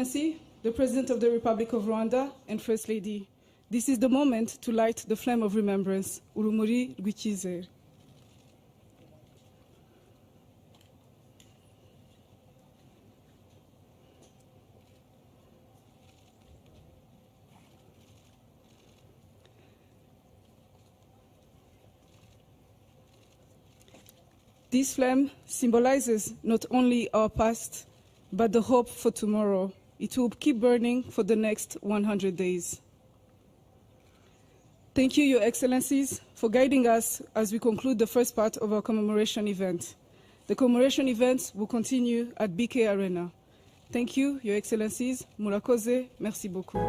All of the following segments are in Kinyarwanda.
Excellency, the President of the Republic of Rwanda and First Lady, this is the moment to light the flame of remembrance, Urumuri rw'Icyizere. This flame symbolizes not only our past, but the hope for tomorrow. It will keep burning for the next 100 days. Thank you, Your Excellencies, for guiding us as we conclude the first part of our commemoration event. The commemoration event will continue at BK Arena. Thank you, Your Excellencies. Murakoze, merci beaucoup.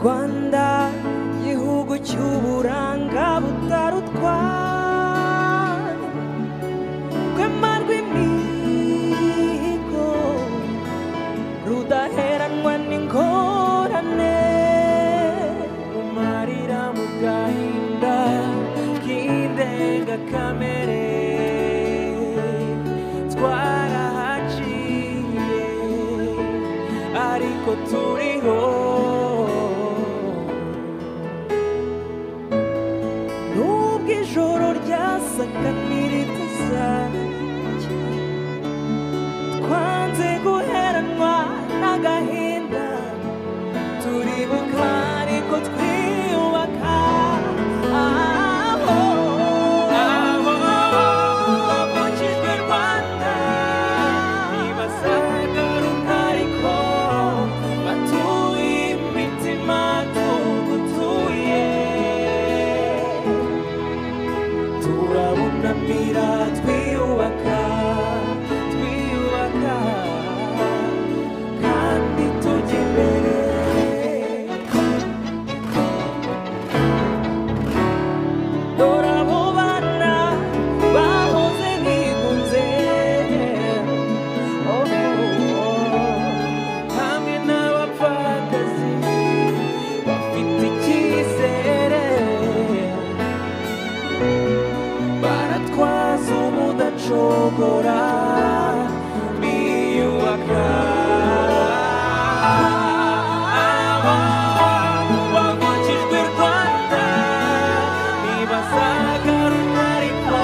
Rwanda gihugu cy'uburanga butarutwa rwema rw'imihigo rudaheranwa n'ingorane mu marira mu gahinda k'indengakamere twarahaciye ariko turiho ijoro ryasaga n'iritazajya twanze guheranwa n'agahinda turibuka ariko twiyubaka abavukijwe Rwanda ntibazagaruka ariko batuye imitima tugutuye turabunamira twiyubaka kandi tujya imbere dore abo bana bahoze bigunze hamwe n'abapfakazi bafite icyizere baratwaza ubudacogora biyubaka abavukijwe Rwanda ntibazagaruka ariko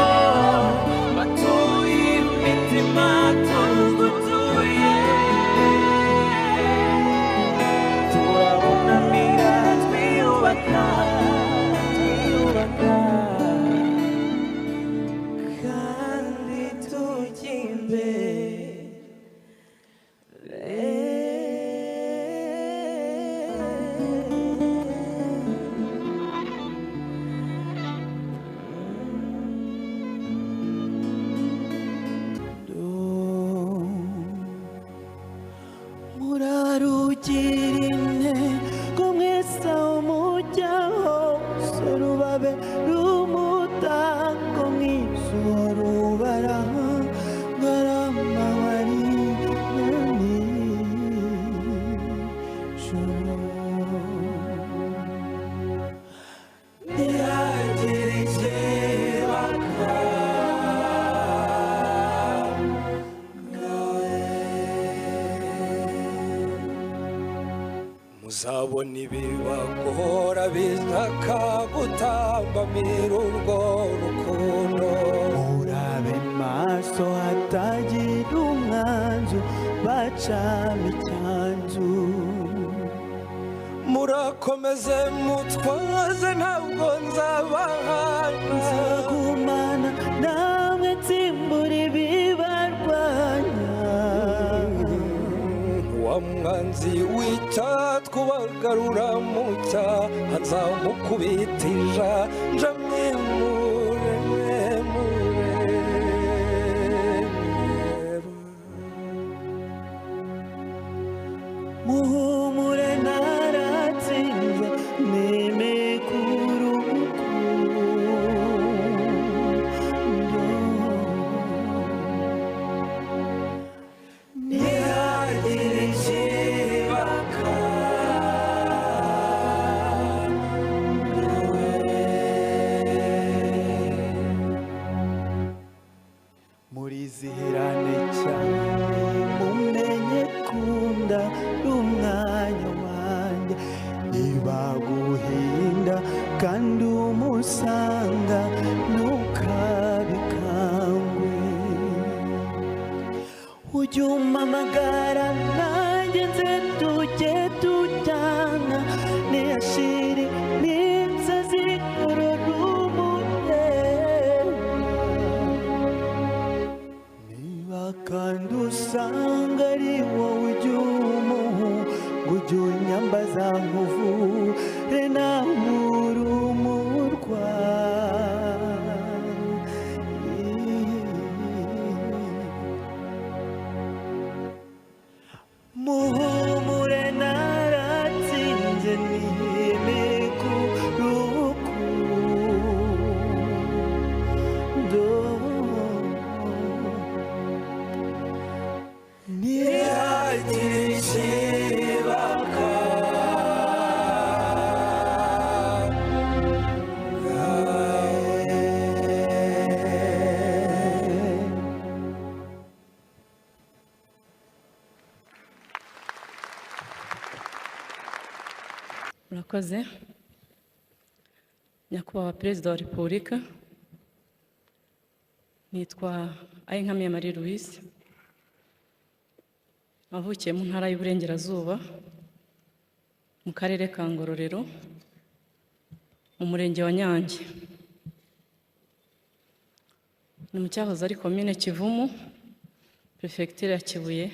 batuye imitima tugutuye turabunamira twiyubaka kandi tujya imbere murarugira intego mwese aho mujya hose rubabe rumutako mwiza rubara ngarama wari nijoro ntihagire ikibaka muzabona ibibagora bizaka gutambamira urwo rukundo murabe maso hatagira umwanzu bacamo icyanzu murakomeze mutwaze ntabwo nzabahana nzagumana namwe tsimbura ibibarwanya wa mwanzi w'icyatwa ubagarura mu icyaha nzamukubitija muhumure naratsinze nemekuru ntihagire ikibaka murizihirane cyane mumenye kunda umwanya wanjye ibaguhinda kandi umusanga ntukabikangwe ujye umpamagara nanjye nze tujye tujyana niyashire n'insazi kandi usanga ari wowe ujya umuhu ngo ujye unyambaza nkuvure namura umurwayi muhumure naratsinze niyemeko rukundo ntihagire ikibaka murakoze nyakubahwa perezida wa repubulika nitwa Ayinkamiye Marie Louise navukiye mu ntara y'Uburengerazuba mu karere ka Ngororero mu murenge wa Nyange ni mu cyahoze ari komine Kivumu prefecture ya Kibuye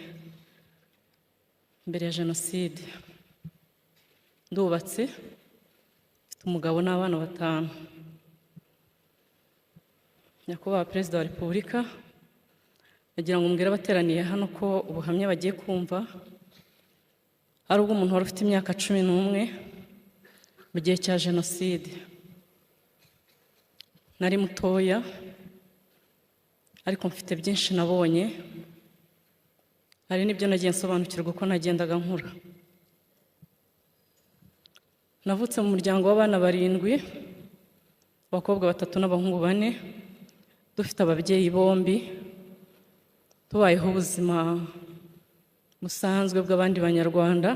mbere ya jenoside ndubatse mfite umugabo n'abana 5 nyakubahwa perezida wa repubulika nagira ngo mbwira abateraniye hano ko ubuhamya bagiye kumva ari ubw'umuntu wari ufite imyaka 11 mu gihe cya jenoside nari mutoya ariko mfite byinshi nabonye hari n'ibyo nagiye nsobanukirwa uko nagendaga nkura navutse mu muryango w'abana 7 abakobwa 3 n'abahungu 4 dufite ababyeyi bombi tubayeho ubuzima busanzwe bw'abandi banyarwanda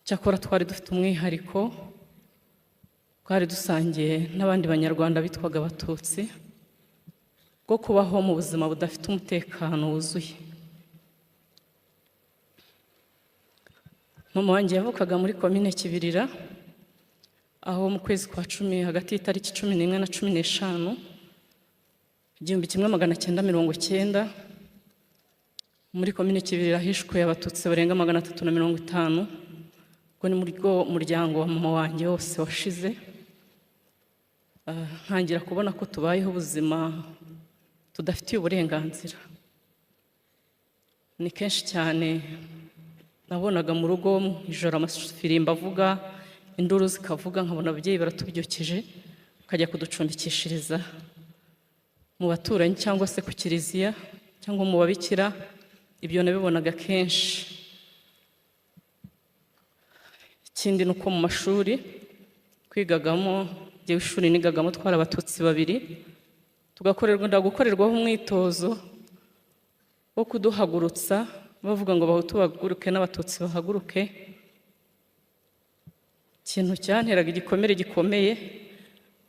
cyakora twari dufite umwihariko twari dusangiye n'abandi banyarwanda bitwaga abatutsi bwo kubaho mu buzima budafite umutekano wuzuye mama wanjye yavukaga muri komine Kibirira aho mu kwezi kwa 10 hagati y'itariki 11 na 15 1990 muri komine Kibirira hishwe abatutsi barenga 350 ubwo ni muri muryango wa mama wanjye wose washize ntangira kubona ko tubayeho ubuzima tudafitiye uburenganzira ni kenshi cyane nabonaga mu rugo ijoro amafirimba avuga induru zikavuga nkabona ababyeyi baratubyukije bakajya kuducumbikishiriza mu baturanyi cyangwa se ku kiliziya cyangwa mu babikira ibyo nabibonaga kenshi ikindi nuko mu mashuri kwigagamo giye ishuri nigagamo twara abatutsi 2 tugakorerwaho umwitozo wo kuduhagurutsa bavuga ngo bahutu bahaguruke n'abatutsi bahaguruke ikintu cyanteraga igikomere gikomeye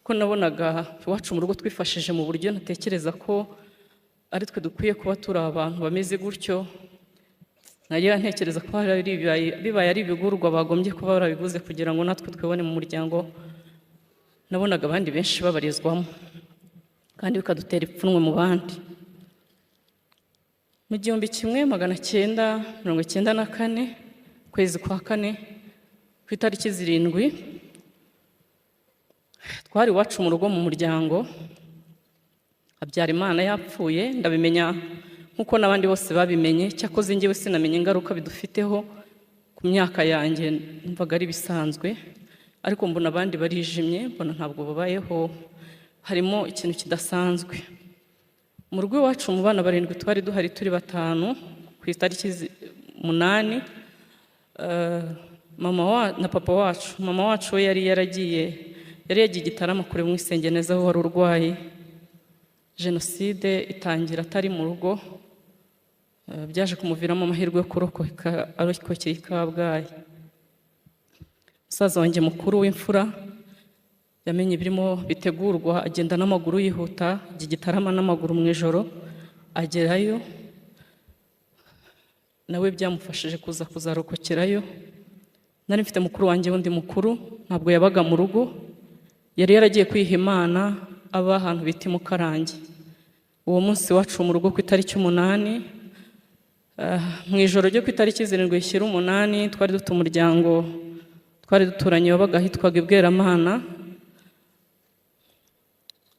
ko nabonaga iwacu mu rugo twifashije mu buryo natekereza ko ari twe dukwiye kuba turi abantu bameze gutyo nagira ntekereza ko bibaye ari ibigurwa bagombye kuba barabiguze kugira ngo natwe twebone mu muryango nabonaga abandi benshi babarizwamo kandi bikadutera ipfunwe mu bandi mu 1994 kwezi kwa 4 ku itariki 7 twari iwacu mu rugo mu muryango. Habyarimana yapfuye, ndabimenya nkuko n'abandi bose babimenye, cyakoze njyewe sinamenye ingaruka bidufiteho ku myaka yanjye, mvaga ari bisanzwe, ariko mbona abandi barijimye, mbona ntabwo babayeho, harimo ikintu kidasanzwe. Mu rugo iwacu mu bana 7 twari duhari turi 5 ku itariki 8, mama na papa wacu. Mama wacu yari yagiye Gitarama kure mu isengeneza aho wari urwaye. Jenoside itangira atari mu rugo, byaje kumuviramo amahirwe yo kurokoka arokokeye i Kabgayi. Musaza wanjye mukuru w'imfura yamenye birimo bitegurwa, agenda n'amaguru yihuta, Gitarama n'amaguru mu ijoro, agerayo. Nawe byamufashije kuzarokokerayo. Nari mfite mukuru wanjye wundi mukuru, ntabwo yabaga mu rugo, yari yaragiye kwiha Imana aba ahantu bita Mukarange. Uwo munsi wacu mu rugo ku itariki 8, mu ijoro ryo ku itariki 7 ishyira 8, twari dufite umuryango twari duturanye wabaga hitwaga Ibweramana.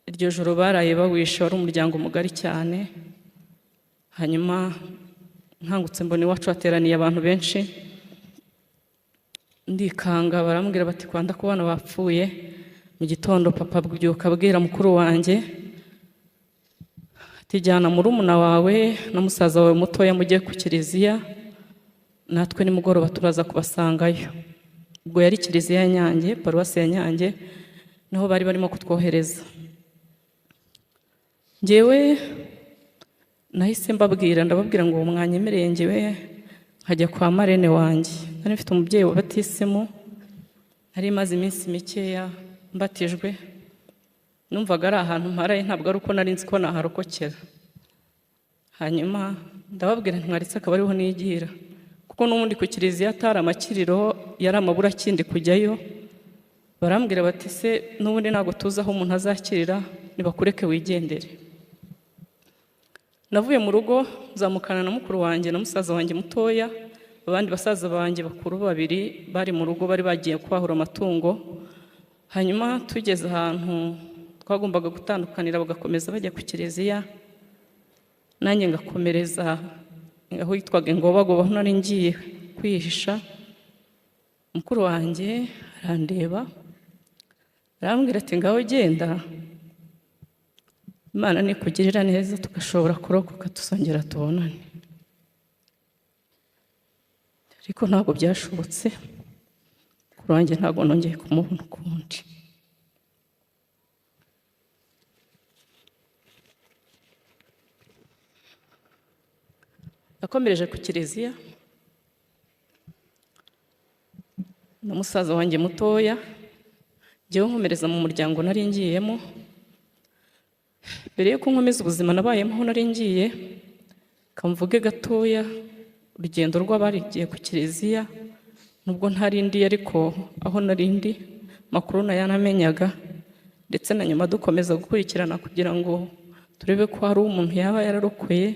Iryo joro baraye bawishe, wari umuryango mugari cyane. Hanyuma nkangutse mbona iwacu hateraniye abantu benshi, ndikanga, barambwira bati kwanda ko bana bapfuye. Mu gitondo papa byuka abwira mukuru wanjye ati jyana murumuna wawe na musaza wawe mutoya mujye ku kiliziya, natwe nimugoroba turaza kubasangayo. Ubwo yari kiliziya ya Nyange, paruwasi ya Nyange, niho bari barimo kutwohereza. Njyewe nahise ndababwira ngo mwanyemereye njyewe nkajya kwa marene wanjye. Nari mfite umubyeyi wabatisemo, nari maze iminsi mikeya mbatijwe, numvaga ari ahantu mparaye, ntabwo ari uko nari nzi ko naharokokera. Hanyuma ndababwira ntwaritse akaba ariho nigira, kuko n'ubundi ku kiliziya atari amakiriro, yari amaburakindi kujyayo. Barambwira bati se n'ubundi ntabwo tuzi aho umuntu azakirira, nibakureke wigendere. Navuye mu rugo nzamukana na mukuru wanjye na musaza wanjye mutoya, abandi basaza banjye bakuru 2 bari mu rugo, bari bagiye kwahura amatungo. Hanyuma tugeze ahantu twagombaga gutandukanira, bagakomeza bajya ku kiliziya, nanjye ngakomereza aho yitwaga Ingobagoba, aho nari ngiye kwihisha. Mukuru wanjye arandeba, arambwira ati ngaho genda, Imana nikugirira neza tugashobora kurokoka tuzongera tubonane. Ariko ntabwo byashobotse, mukuru wanjye ntabwo nongeye kumubona ukundi. Nakomereje ku kiliziya na musaza wanjye mutoya, njyewe nkomereza mu muryango nari ngiyemo. Mbere yo kunkomeza ubuzima nabayemo aho nari ngiye, kamvuge gatoya urugendo rw'abarigiye ku kiliziya, nubwo ntarindi ariko aho narindi makuru nayanamenyaga, ndetse na nyuma dukomeza gukurikirana kugira ngo turebe ko hari umuntu yaba yararokoye,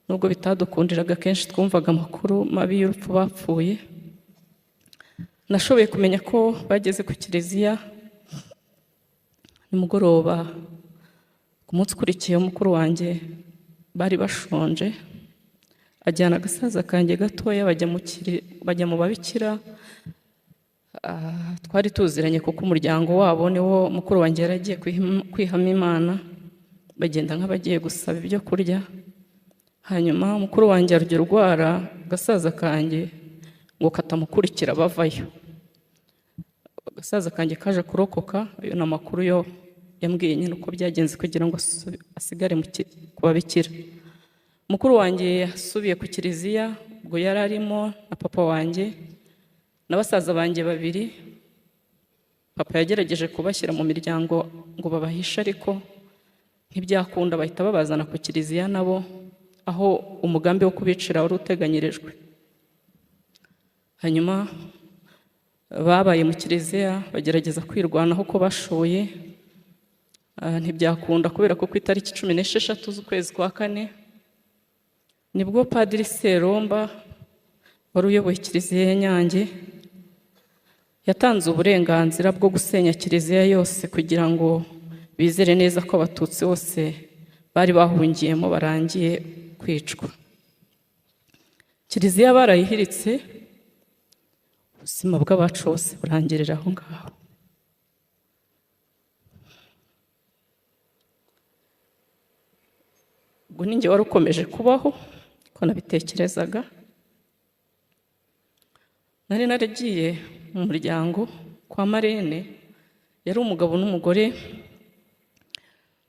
nubwo bitadukundiraga kenshi twumvaga amakuru mabi y'urupfu bapfuye. Nashoboye kumenya ko bageze ku kiliziya nimugoroba. Ku munsi ukurikiye mukuru wanjye bari bashonje, ajyana agasaza kanjye gatoya bajya mu babikira. Twari tuziranye kuko umuryango wabo niwo mukuru wanjye yaragiye kwihama Imana, bagenda nk'abagiye gusaba ibyo kurya. Hanyuma mukuru wanjye arujya rwara, agasaza kanjye ngo katamukurikira bavayo. Agasaza kanjye kaje kurokoka, ayo ni amakuru yo yambwiye nyine uko byagenze kugira ngo asigare ku babikira. Mukuru wanjye yasubiye ku kiliziya, ubwo yari arimo na papa wanjye na basaza banjye 2. Papa yagerageje kubashyira mu miryango ngo babahishe, ariko ntibyakunda, bahita babazana ku kiliziya nabo, aho umugambi wo kubicira wari uteganyirijwe. Hanyuma babaye mu kiliziya, bagerageza kwirwanaho uko bashoye, ntibyakunda kubera ko ku itariki 16 z'ukwezi kwa 4 nibwo Padiri Seromba wari uyoboye kiliziya ya Nyange yatanze uburenganzira bwo gusenya kiliziya yose kugira ngo bizere neza ko abatutsi bose bari bahungiyemo barangiye kwicwa. Kiliziya barayihiritse, ubuzima bw'abacu bose burangirira aho ngaho. Ubwo ninjye wari ukomeje kubaho ko nabitekerezaga. Nari naragiye mu muryango kwa marene, yari umugabo n'umugore,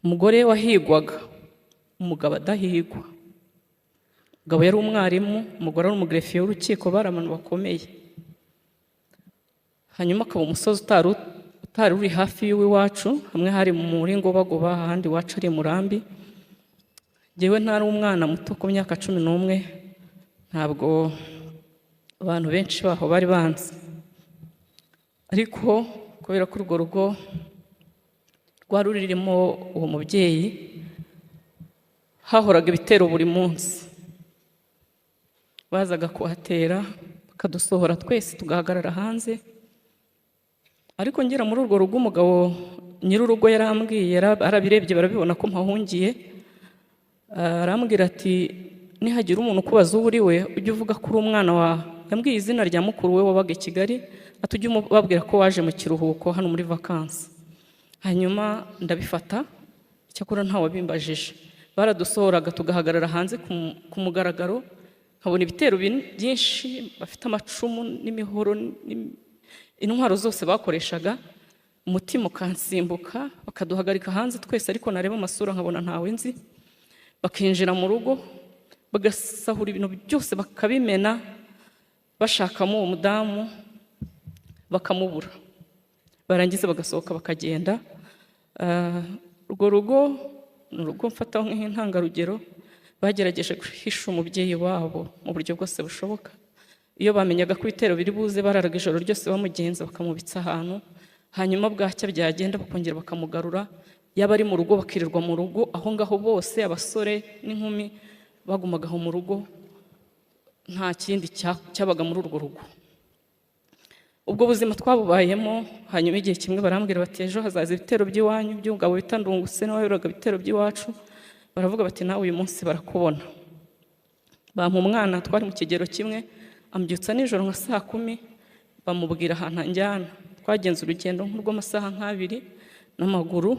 umugore wahigwaga, umugabo adahigwa. Umugabo yari umwarimu, umugore ari umugerefiye w'urukiko, bari abantu bakomeye. Hanyuma akaba umusozi utari uri hafi y'iwacu, hamwe hari muri Ngobagoba, ahandi iwacu ari Murambi. Jyewe ntari umwana muto ku myaka 11, ntabwo abantu benshi baho bari banzi, ariko kubera ko urwo rugo rwari rurimo uwo mubyeyi, hahoraga ibitero buri munsi. Bazaga kuhatera bakadusohora twese tugahagarara hanze. Ariko ngera muri urwo rugo, umugabo nyir'urugo yarambwiye, arabirebye barabibona ko mpahungiye, arambwira ati nihagira umuntu ukubaza uwo uri we, ujye uvuga ko uri umwana wa, yambwiye izina rya mukuru we wabaga i Kigali, ati ujye ubabwira ko waje mu kiruhuko hano muri vacances. Hanyuma ndabifata, cyakora ntawe bimbajije. Baradusohoraga tugahagarara hanze ku mugaragaro, nkabona ibitero byinshi, bafite amacumu n'imihoro, intwaro zose bakoreshaga. Umutima ukansimbuka, bakaduhagarika hanze twese, ariko nareba amasura nkabona ntawe nzi. Bakinjira mu rugo, bagasahura ibintu byose bakabimena, bashakamo uwo mudamu bakamubura. Barangiza bagasohoka bakagenda. Urwo rugo ni urugo mfataho nk'intangarugero. Bagerageje guhisha umubyeyi wabo mu buryo bwose bushoboka. Iyo bamenyaga ko ibitero biri buze, bararaga ijoro ryose bamugenza, bakamubitsa ahantu. Hanyuma bwacya byagenda bakongera bakamugarura. Yaba ari mu rugo bakirirwa mu rugo aho ngaho, bose abasore n'inkumi bagumaga aho mu rugo, nta kindi cyabaga muri urwo rugo. Ubwo buzima twabubayemo. Hanyuma igihe kimwe barambwira bati ejo hazaza ibitero by'iwanyu, by'umugabo bita Ndunguse nawe wayoboraga ibitero by'iwacu. Baravuga bati nawe uyu munsi barakubona. Bampa umwana twari mu kigero kimwe, ambyutsa nijoro nka 10:00, bamubwira ahantu anjyana. Twagenze urugendo nk'urw'amasaha 2 n'amaguru.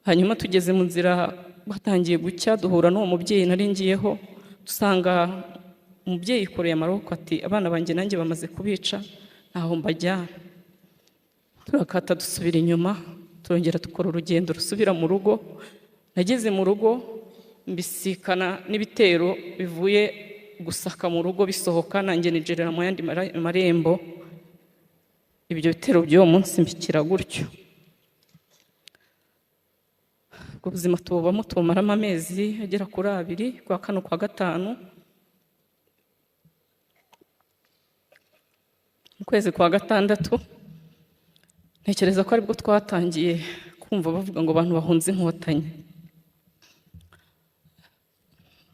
Hanyuma tugeze mu nzira, batangiye gucya, duhura n'uwo mubyeyi nari ngiyeho, dusanga umubyeyi yikoreye amaroko, ati abana banjye nanjye bamaze kubica, ntaho mbajyana. Turakata dusubira inyuma, turongera dukora urugendo rusubira mu rugo. Nageze mu rugo mbisikana n'ibitero bivuye gusaka mu rugo bisohoka, nanjye nigerera mu yandi marembo. Ibyo bitero by'uwo munsi mbikira gutyo. Ubwo buzima tububamo tubumaramo amezi agera kuri 2, kwa 4 kwa 5. Mu kwezi kwa 6 ntekereza ko aribwo twatangiye kumva bavuga ngo abantu bahunze Inkotanyi,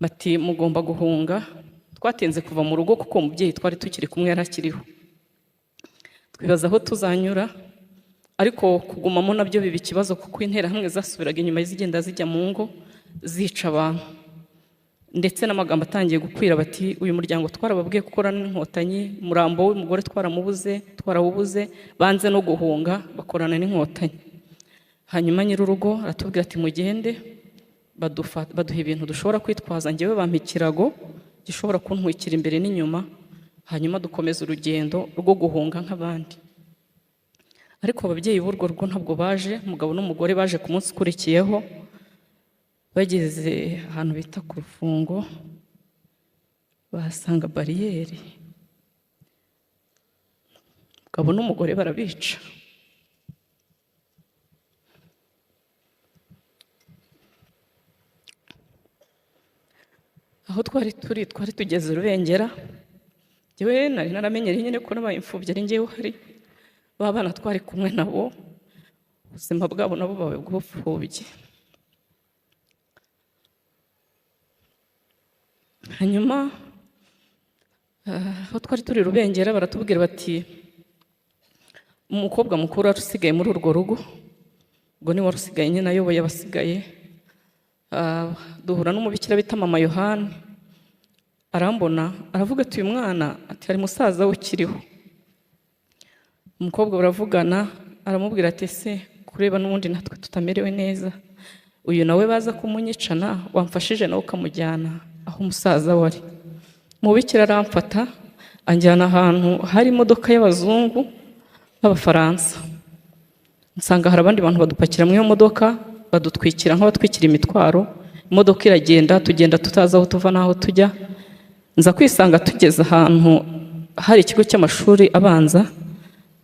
bati mugomba guhunga. Twatinze kuva mu rugo kuko umubyeyi twari tukiri kumwe yarakiriho. Twibaza aho tuzanyura, ariko kugumamo nabyo biba ikibazo kuko interahamwe zasubiraga inyuma zigenda zijya mu ngo zica abantu. Ndetse n'amagambo atangiye gukwira bati uyu muryango twarababwiye gukorana n'Inkotanyi, umurambo w'umugore twarawubuze, banze no guhunga bakorana n'Inkotanyi. Hanyuma nyir'urugo aratubwira ati mugende, baduha ibintu dushobora kwitwaza. Njyewe bampa ikirago gishobora kuntwikira imbere n'inyuma. Hanyuma dukomeza urugendo rwo guhunga nk'abandi. Ariko ababyeyi b'urwo rugo ntabwo baje, umugabo n'umugore baje ku munsi ukurikiyeho. Bageze ahantu bita ku Rufungo, bahasanga bariyeri. Umugabo n'umugore barabica. Aho twari tugeze Rubengera. Jyewe nari naramenyereye nyine ko nabaye imfubyi ari njyewe uhari. Ba bana twari kumwe nabo, ubuzima bwabo nabo bawe bw'ubupfubyi. Hanyuma aho twari turi Rubengera baratubwira bati umukobwa mukuru wari usigaye muri urwo rugo, ubwo niwe wari usigaye nyine ayoboye abasigaye. Duhura n'umubikira bita mama Yohani, arambona aravuga ati uyu mwana ati hari musaza we ukiriho. Umukobwa baravugana, aramubwira ati ese kureba n'ubundi natwe tutamerewe neza, uyu nawe baza kumunyicana wamfashije nawe ukamujyana aho umusaza wari. Umubikira aramfata anjyana ahantu hari imodoka y'abazungu b'abafaransa, nsanga hari abandi bantu badupakira mu iyo modoka, badutwikira nk'abatwikira imitwaro. Imodoka iragenda, tugenda tutazi aho tuva n'aho tujya. Nza kwisanga tugeze ahantu hari ikigo cy'amashuri abanza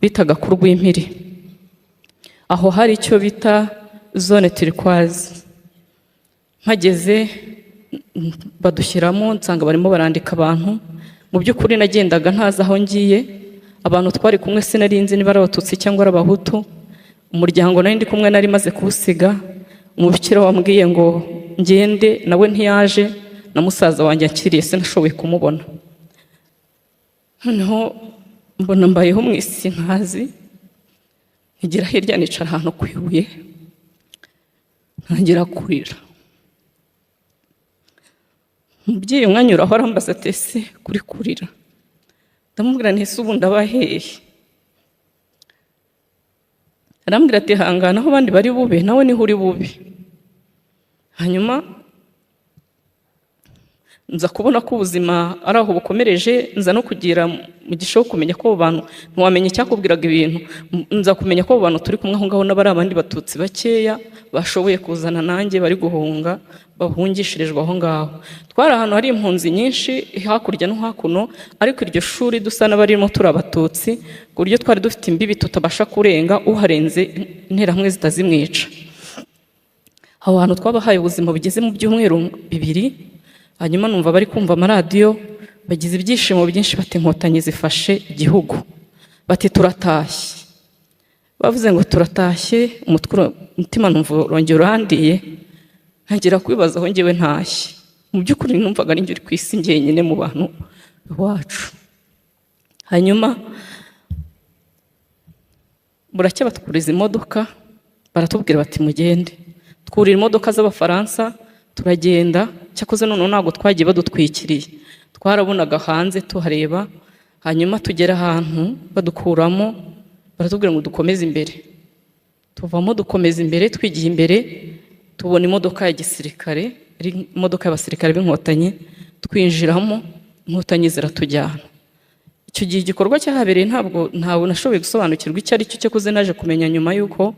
bitaga ku Rwimpiri. Aho hari icyo bita zone turquoise. Mpageze badushyiramo, nsanga barimo barandika abantu. Mu by'ukuri nagendaga ntazi aho ngiye, abantu twari kumwe sinarinzi niba ari Abatutsi cyangwa ari Abahutu. Umuryango nari ndi kumwe nari maze kuwusiga. Umubikira wambwiye ngo ngende, nawe ntiyaje, na musaza wanjye akiriye sinashoboye kumubona. Noneho mbona mbayeho mu isi ntazi, ngira hirya nicara ahantu ku ibuye, ntangira kurira. Umubyeyi umwanya uraho arambaza ati ese kuri kurira? Ndamubwira nti ese ubu ndaba hehe? Arambwira ati hangana aho abandi bari bube nawe niho uri bube. Hanyuma nza kubona ko ubuzima ari aho bukomereje, nza no kugira mugisha wo kumenya ko abo bantu ntiwamenya icyakubwiraga ibintu. Nza kumenya ko abo bantu turi kumwe aho ngaho n'abari abandi Batutsi bakeya bashoboye kuzana nanjye bari guhunga, bahungishirijwe aho ngaho. Twari ahantu hari impunzi nyinshi hakurya no hakuno, ariko iryo shuri dusa n'abarimo turi Abatutsi, ku buryo twari dufite imbibi tutabasha kurenga, uharenze interahamwe zitazimwica. Aho hantu twabahaye ubuzima bugeze mu byumweru 2. Hanyuma numva bari kumva amaradiyo, bagize ibyishimo byinshi bati Inkotanyi zifashe igihugu, bati turatashye. Bavuze ngo turatashye, umutima numva urongera urandiye, ntangira kwibaza aho ngewe ntashye. Mu by'ukuri numvaga ari njye uri ku isi njyenyine mu bantu iwacu. Hanyuma buracya batwuriza imodoka, baratubwira bati mugende. Twurira imodoka z'Abafaransa turagenda, cyakoze none ntabwo twagiye badutwikiriye, twarabonaga hanze tuhareba. Hanyuma tugera ahantu badukuramo, baratubwira ngo dukomeze imbere. Tuvamo dukomeza imbere, twigiye imbere tubona imodoka ya gisirikare, imodoka y'abasirikare b'Inkotanyi, twinjiramo, Inkotanyi ziratujyana. Icyo gihe igikorwa cyahabereye ntabwo nashoboye gusobanukirwa icyo ari cyo, cyakoze naje kumenya nyuma yuko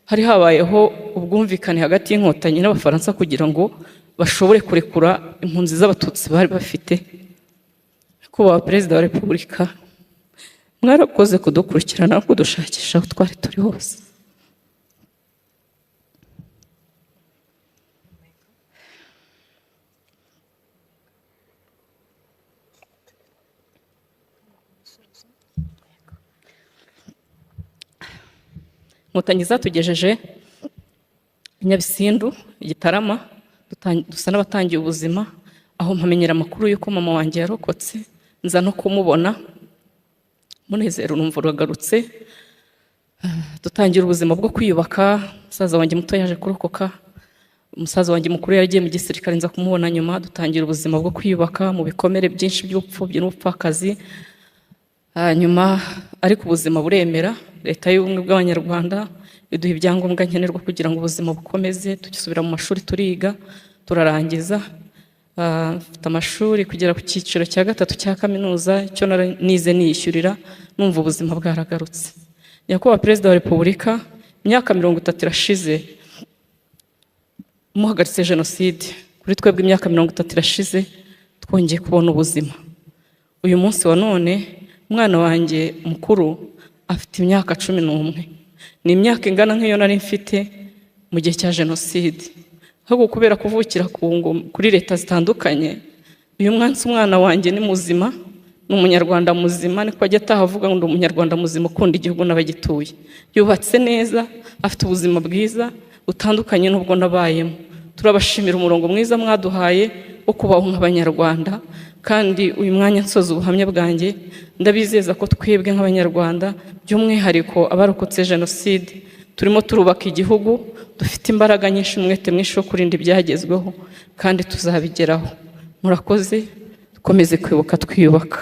hari habayeho ubwumvikane hagati y'Inkotanyi n'Abafaransa kugira ngo bashobore kurekura impunzi z'Abatutsi bari bafite. Kuba Perezida wa Repubulika, mwarakoze kudukurikirana no kudushakisha aho twari turi hose. Inkotanyi zatugejeje Nyabisindu, Gitarama, dusa n'abatangiye ubuzima, aho mpamenyera amakuru y'uko mama wanjye yarokotse. Nza no kumubona, munezero numva uragarutse. Dutangira ubuzima bwo kwiyubaka. Umusaza wanjye muto yaje kurokoka, umusaza wanjye mukuru yagiye mu gisirikare, nza kumubona nyuma. Dutangira ubuzima bwo kwiyubaka mu bikomere byinshi by'ubupfubyi n'ubupfakazi. Hanyuma ariko ubuzima buremera. Leta y'ubumwe bw'Abanyarwanda iduha ibyangombwa nkenerwa kugira ngo ubuzima bukomeze. Tugisubira mu mashuri turiga, turarangiza. Mfite amashuri kugera ku cyiciro cya 3 cya kaminuza, cyo nize niyishyurira, numva ubuzima bwaragarutse. Nyakubahwa Perezida wa Repubulika, imyaka 30 irashize muhagaritse jenoside. Kuri twebwe imyaka 30 irashize twongeye kubona ubuzima. Uyu munsi wa none umwana wanjye mukuru afite imyaka 11. Ni imyaka ingana nk'iyo nari mfite mu gihe cya jenoside. Ahubwo kubera kuvukira kuri leta zitandukanye, uyu umwana wanjye ni muzima, ni umunyarwanda muzima, niko ajya atahavuga ngo ndi umunyarwanda muzima ukunda igihugu n'abagituye. Yubatse neza, afite ubuzima bwiza butandukanye n'ubwo nabayemo. Turabashimira umurongo mwiza mwaduhaye, wo kubaho nk'abanyarwanda, kandi uyu mwanya nsoza ubuhamya bwanjye ndabizeza ko twebwe nk'abanyarwanda by'umwihariko abarokotse jenoside turimo turubaka igihugu, dufite imbaraga nyinshi, umwete mwinshi wo kurinda ibyagezweho kandi tuzabigeraho. Murakoze, dukomeze kwibuka twiyubaka.